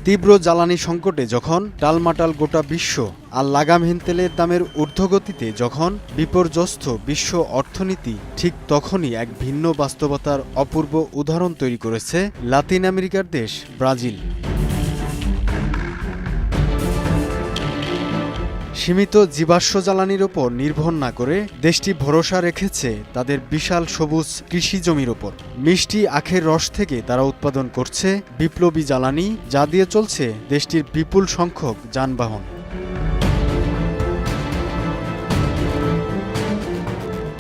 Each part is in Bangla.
তীব্র জ্বালানি সংকটে যখন টালমাটাল গোটা বিশ্ব আর লাগামহীন তেলের দামের ঊর্ধ্বগতিতে যখন বিপর্যস্ত বিশ্ব অর্থনীতি, ঠিক তখনই এক ভিন্ন বাস্তবতার অপূর্ব উদাহরণ তৈরি করেছে লাতিন আমেরিকার দেশ ব্রাজিল। সীমিত জীবাশ্ম জ্বালানির ওপর নির্ভর না করে দেশটি ভরসা রেখেছে তাদের বিশাল সবুজ কৃষি জমির ওপর। মিষ্টি আখের রস থেকে তারা উৎপাদন করছে বিপ্লবী জ্বালানি, যা দিয়ে চলছে দেশটির বিপুল সংখ্যক যানবাহন।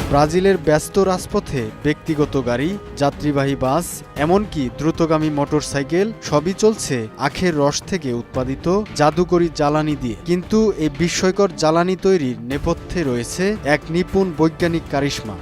ব্রাজিলের ব্যস্ত রাজপথে ব্যক্তিগত গাড়ি, যাত্রীবাহী বাস, এমনকি দ্রুতগামী মোটরসাইকেল সবই চলছে আখের রস থেকে উৎপাদিত জাদুকরী জ্বালানি দিয়ে। কিন্তু এই বিস্ময়কর জ্বালানি তৈরির নেপথ্যে রয়েছে এক নিপুণ বৈজ্ঞানিক কারিশমা।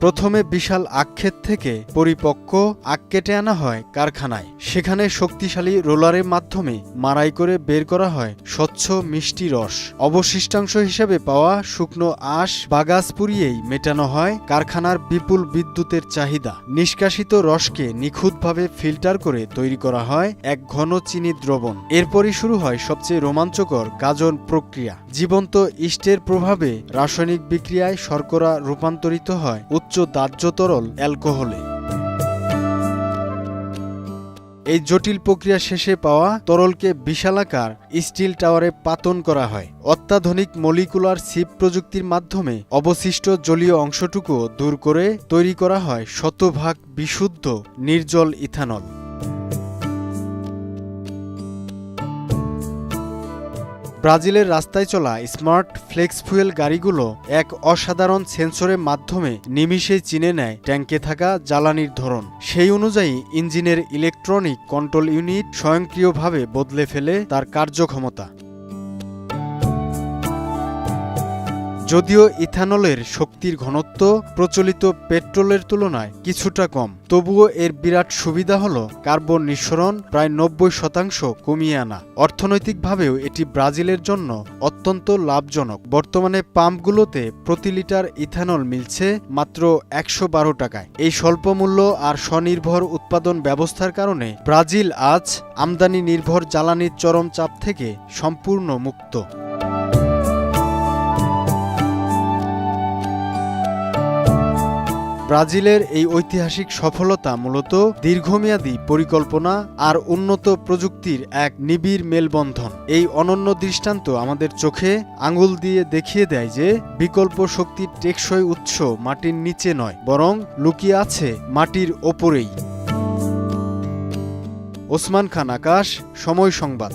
প্রথমে বিশাল আখক্ষেত থেকে পরিপক্ক আখ কেটে আনা হয় কারখানায়। সেখানে শক্তিশালী রোলারের মাধ্যমে মাড়াই করে বের করা হয় স্বচ্ছ মিষ্টি রস। অবশিষ্টাংশ হিসেবে পাওয়া শুকনো আঁশ বাগাস পুড়িয়েই মেটানো হয় কারখানার বিপুল বিদ্যুতের চাহিদা। নিষ্কাশিত রসকে নিখুঁতভাবে ফিল্টার করে তৈরি করা হয় এক ঘন চিনি দ্রবণ। এরপরই শুরু হয় সবচেয়ে রোমাঞ্চকর গাজন প্রক্রিয়া। জীবন্ত ইস্টের প্রভাবে রাসায়নিক বিক্রিয়ায় শর্করা রূপান্তরিত হয় উচ্চ দাহ্য তরল অ্যালকোহলে। এই জটিল প্রক্রিয়া শেষে পাওয়া তরলকে বিশালাকার স্টিল টাওয়ারে পাতন করা হয়। অত্যাধুনিক মলিকুলার সিপ প্রযুক্তির মাধ্যমে অবশিষ্ট জলীয় অংশটুকু দূর করে তৈরি করা হয় শতভাগ বিশুদ্ধ নির্জল ইথানল। ব্রাজিলের রাস্তায় চলা স্মার্ট ফ্লেক্স ফুয়েল গাড়িগুলো এক অসাধারণ সেন্সরের মাধ্যমে নিমিষেই চিনে নেয় ট্যাঙ্কে থাকা জ্বালানির ধরন। সেই অনুযায়ী ইঞ্জিনের ইলেকট্রনিক কন্ট্রোল ইউনিট স্বয়ংক্রিয়ভাবে বদলে ফেলে তার কার্যক্ষমতা। যদিও ইথানলের শক্তির ঘনত্ব প্রচলিত পেট্রোলের তুলনায় কিছুটা কম, তবুও এর বিরাট সুবিধা হল কার্বন নিঃসরণ প্রায় 90% কমিয়ে আনা। অর্থনৈতিকভাবেও এটি ব্রাজিলের জন্য অত্যন্ত লাভজনক। বর্তমানে পাম্পগুলোতে প্রতি লিটার ইথানল মিলছে মাত্র 112 টাকায়। এই স্বল্প মূল্য আর স্বনির্ভর উৎপাদন ব্যবস্থার কারণে ব্রাজিল আজ আমদানি নির্ভর জ্বালানির চরম চাপ থেকে সম্পূর্ণ মুক্ত। ব্রাজিলের এই ঐতিহাসিক সফলতা মূলত দীর্ঘমেয়াদী পরিকল্পনা আর উন্নত প্রযুক্তির এক নিবিড় মেলবন্ধন। এই অনন্য দৃষ্টান্ত আমাদের চোখে আঙুল দিয়ে দেখিয়ে দেয় যে বিকল্প শক্তির টেকসই উৎস মাটির নিচে নয়, বরং লুকিয়ে আছে মাটির ওপরেই। ওসমান খান আকাশ, সময় সংবাদ।